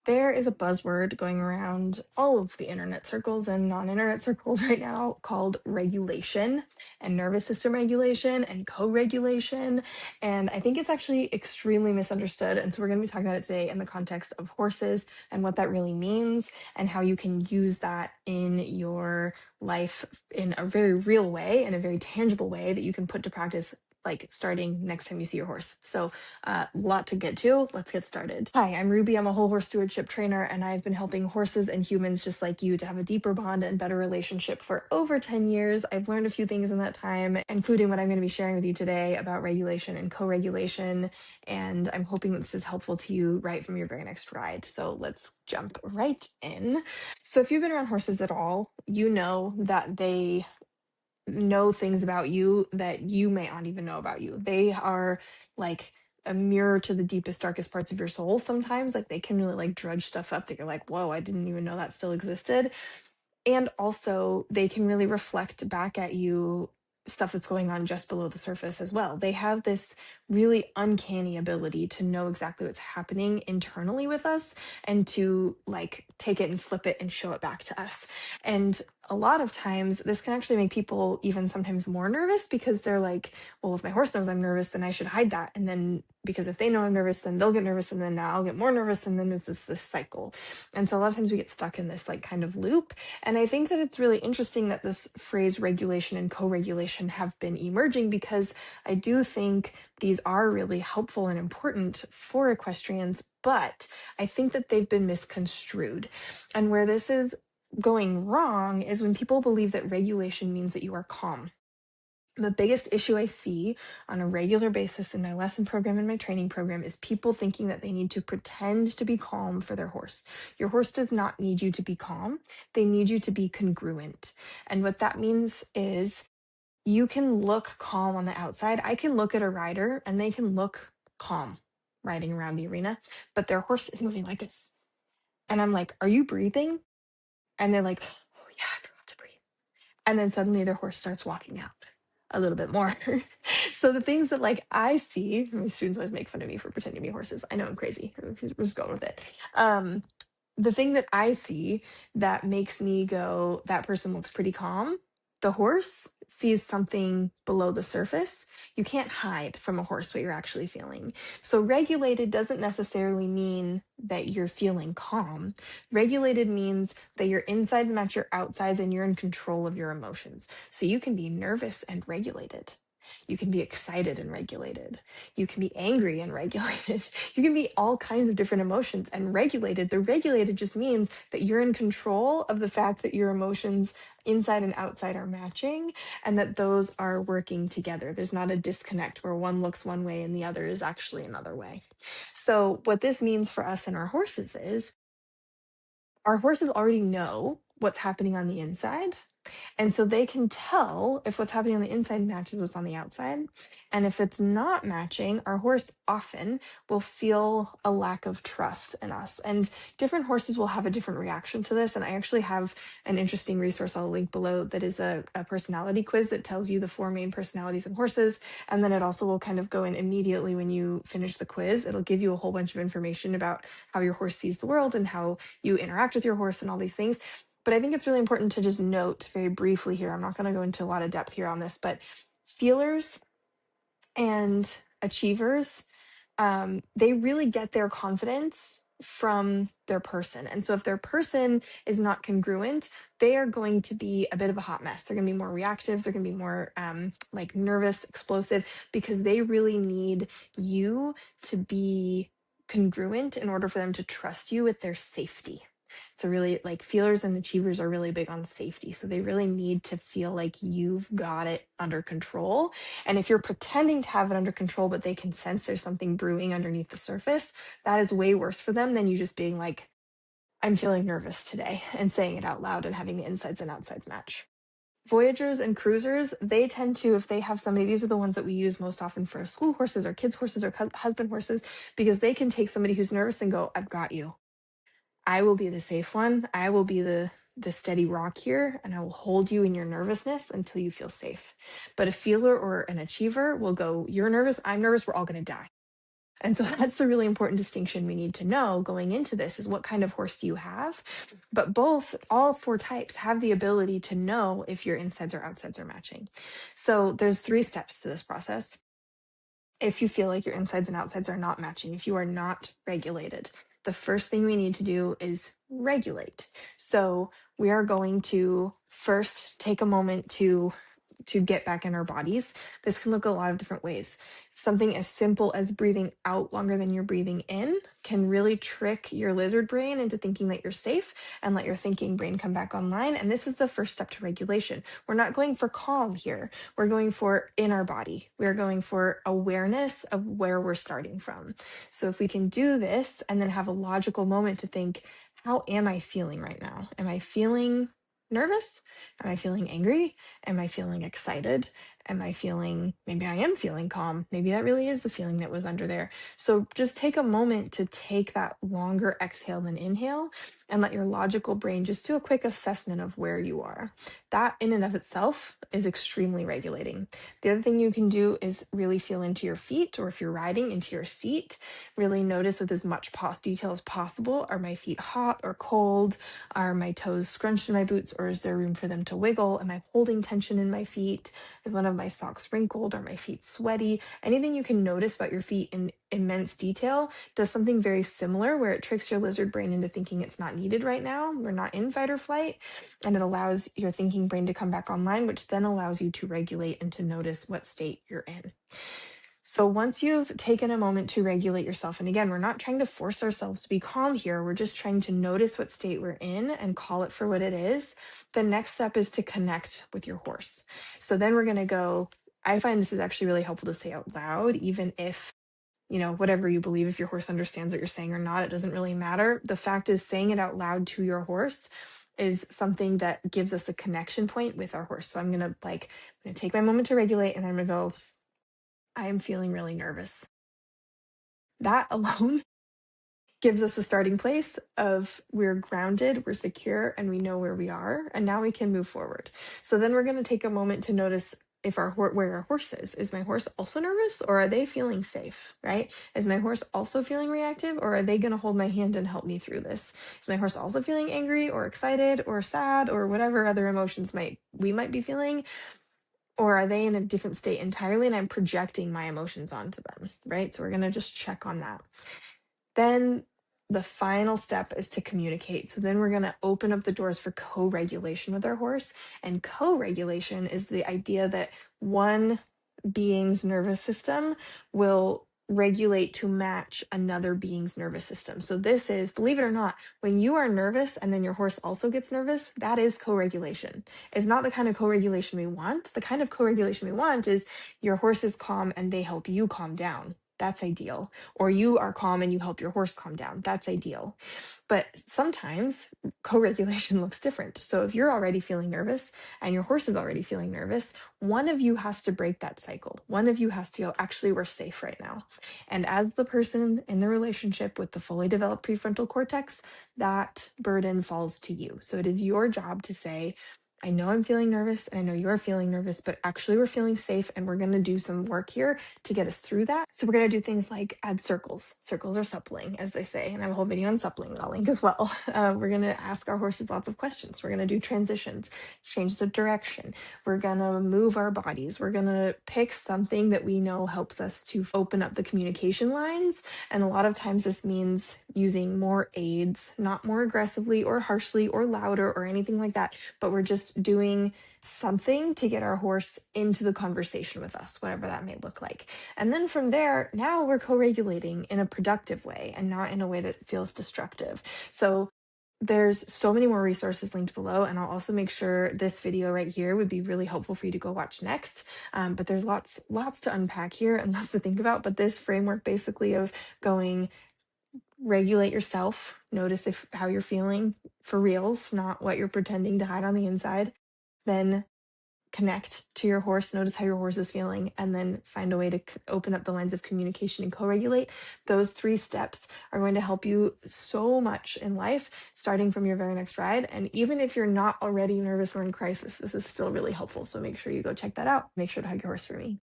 There is a buzzword going around all of the internet circles and non internet circles right now called regulation and nervous system regulation and co regulation. And I think it's actually extremely misunderstood. And so we're going to be talking about it today in the context of horses and what that really means and how you can use that in your life in a very real way, in a very tangible way that you can put to practice. Like starting next time you see your horse. So lot to get to. Let's get started. Hi, I'm Ruby. I'm a whole horse stewardship trainer, and I've been helping horses and humans just like you to have a deeper bond and better relationship for over 10 years. I've learned a few things in that time, including what I'm going to be sharing with you today about regulation and co regulation. And I'm hoping that this is helpful to you right from your very next ride. So let's jump right in. So, if you've been around horses at all, you know that they know things about you that you may not even know about you. They are like a mirror to the deepest, darkest parts of your soul sometimes. Like they can really like drudge stuff up that you're like, whoa, I didn't even know that still existed. And also, they can really reflect back at you stuff that's going on just below the surface as well. They have this really uncanny ability to know exactly what's happening internally with us and to like take it and flip it and show it back to us. And a lot of times, this can actually make people even sometimes more nervous because they're like, well, if my horse knows I'm nervous, then I should hide that. And then because if they know I'm nervous, then they'll get nervous and then I'll get more nervous. And then it's this cycle. And so a lot of times we get stuck in this like kind of loop, and I think that it's really interesting that this phrase regulation and co regulation have been emerging because I do think these are really helpful and important for equestrians, but I think that they've been misconstrued. And where this is going wrong is when people believe that regulation means that you are calm. The biggest issue I see on a regular basis in my lesson program and my training program is people thinking that they need to pretend to be calm for their horse. Your horse does not need you to be calm. They need you to be congruent. And what that means is you can look calm on the outside. I can look at a rider and they can look calm riding around the arena, but their horse is moving like this. And I'm like, are you breathing? And they're like, oh yeah, I forgot to breathe. And then suddenly their horse starts walking out a little bit more. So the things that like I see, my students always make fun of me for pretending to be horses. I know I'm crazy. We're just going with it. Um, the thing that I see that makes me go, that person looks pretty calm. The horse sees something below the surface. You can't hide from a horse what you're actually feeling. So, regulated doesn't necessarily mean that you're feeling calm. Regulated means that your insides match your outsides and you're in control of your emotions. So, you can be nervous and regulated. You can be excited and regulated. You can be angry and regulated. You can be all kinds of different emotions and regulated. The regulated just means that you're in control of the fact that your emotions inside and outside are matching and that those are working together. There's not a disconnect where one looks one way and the other is actually another way. So, what this means for us and our horses is our horses already know what's happening on the inside, and so they can tell if what's happening on the inside matches what's on the outside. And if it's not matching, our horse often will feel a lack of trust in us. And different horses will have a different reaction to this. And I actually have an interesting resource I'll link below that is a personality quiz that tells you the four main personalities in horses. And then it also will kind of go in immediately when you finish the quiz. It'll give you a whole bunch of information about how your horse sees the world and how you interact with your horse and all these things. But I think it's really important to just note very briefly here. I'm not going to go into a lot of depth here on this, but feelers and achievers, they really get their confidence from their person. And so if their person is not congruent, they are going to be a bit of a hot mess. They're going to be more reactive. They're going to be more like nervous, explosive, because they really need you to be congruent in order for them to trust you with their safety. So really like feelers and achievers are really big on safety. So they really need to feel like you've got it under control. And if you're pretending to have it under control, but they can sense there's something brewing underneath the surface, that is way worse for them than you just being like, I'm feeling nervous today and saying it out loud and having the insides and outsides match. Voyagers and cruisers, they tend to, if they have somebody, these are the ones that we use most often for school horses or kids' horses or husband horses, because they can take somebody who's nervous and go, I've got you. I will be the safe one. I will be the steady rock here, and I will hold you in your nervousness until you feel safe. But a feeler or an achiever will go, you're nervous, I'm nervous, we're all going to die. And so that's the really important distinction we need to know going into this is what kind of horse do you have? But all four types have the ability to know if your insides or outsides are matching. So there's three steps to this process. If you feel like your insides and outsides are not matching, if you are not regulated, the first thing we need to do is regulate. So we are going to first take a moment to get back in our bodies. This can look a lot of different ways. Something as simple as breathing out longer than you're breathing in can really trick your lizard brain into thinking that you're safe and let your thinking brain come back online. And this is the first step to regulation. We're not going for calm here. We're going for in our body. We're going for awareness of where we're starting from. So if we can do this and then have a logical moment to think, how am I feeling right now? Am I feeling nervous? Am I feeling angry? Am I feeling excited? Am I feeling, maybe I am feeling calm? Maybe that really is the feeling that was under there. So just take a moment to take that longer exhale than inhale and let your logical brain just do a quick assessment of where you are. That in and of itself is extremely regulating. The other thing you can do is really feel into your feet, or if you're riding, into your seat, really notice with as much detail as possible. Are my feet hot or cold? Are my toes scrunched in my boots, or is there room for them to wiggle? Am I holding tension in my feet? Is one of my socks wrinkled? Are my feet sweaty? Anything you can notice about your feet in immense detail does something very similar where it tricks your lizard brain into thinking it's not needed right now. We're not in fight or flight. And it allows your thinking brain to come back online, which then allows you to regulate and to notice what state you're in. So once you've taken a moment to regulate yourself, and again, we're not trying to force ourselves to be calm here, we're just trying to notice what state we're in and call it for what it is. The next step is to connect with your horse. So then we're going to go, I find this is actually really helpful to say out loud, even if, whatever you believe, if your horse understands what you're saying or not, it doesn't really matter. The fact is, saying it out loud to your horse is something that gives us a connection point with our horse. So I'm going to take my moment to regulate, and then I'm going to go, I am feeling really nervous. That alone gives us a starting place of we're grounded, we're secure, and we know where we are. And now we can move forward. So then we're going to take a moment to notice if where our horse is. Is my horse also nervous, or are they feeling safe, right? Is my horse also feeling reactive, or are they going to hold my hand and help me through this? Is my horse also feeling angry or excited or sad or whatever other emotions we might be feeling? Or are they in a different state entirely and I'm projecting my emotions onto them, right? So we're going to just check on that. Then the final step is to communicate. So then we're going to open up the doors for co-regulation with our horse. And co-regulation is the idea that one being's nervous system will regulate to match another being's nervous system. So this is, believe it or not, when you are nervous and then your horse also gets nervous, that is co-regulation. It's not the kind of co-regulation we want. The kind of co-regulation we want is your horse is calm and they help you calm down. That's ideal. Or you are calm and you help your horse calm down. That's ideal. But sometimes co-regulation looks different. So if you're already feeling nervous and your horse is already feeling nervous, one of you has to break that cycle. One of you has to go, actually, we're safe right now. And as the person in the relationship with the fully developed prefrontal cortex, that burden falls to you. So it is your job to say, I know I'm feeling nervous and I know you're feeling nervous, but actually we're feeling safe and we're going to do some work here to get us through that. So we're going to do things like add circles. Circles are suppling, as they say, and I have a whole video on suppling that I'll link as well. We're going to ask our horses lots of questions. We're going to do transitions, changes of direction. We're going to move our bodies. We're going to pick something that we know helps us to open up the communication lines. And a lot of times this means using more aids, not more aggressively or harshly or louder or anything like that, but we're just doing something to get our horse into the conversation with us, whatever that may look like. And then from there, now we're co-regulating in a productive way and not in a way that feels destructive. So there's so many more resources linked below, and I'll also make sure this video right here would be really helpful for you to go watch next. But there's lots to unpack here and lots to think about. But this framework basically of going regulate yourself, notice how you're feeling for reals, not what you're pretending to hide on the inside. Then connect to your horse, notice how your horse is feeling, and then find a way to open up the lines of communication and co-regulate. Those 3 steps are going to help you so much in life, starting from your very next ride. And even if you're not already nervous or in crisis, this is still really helpful. So make sure you go check that out. Make sure to hug your horse for me.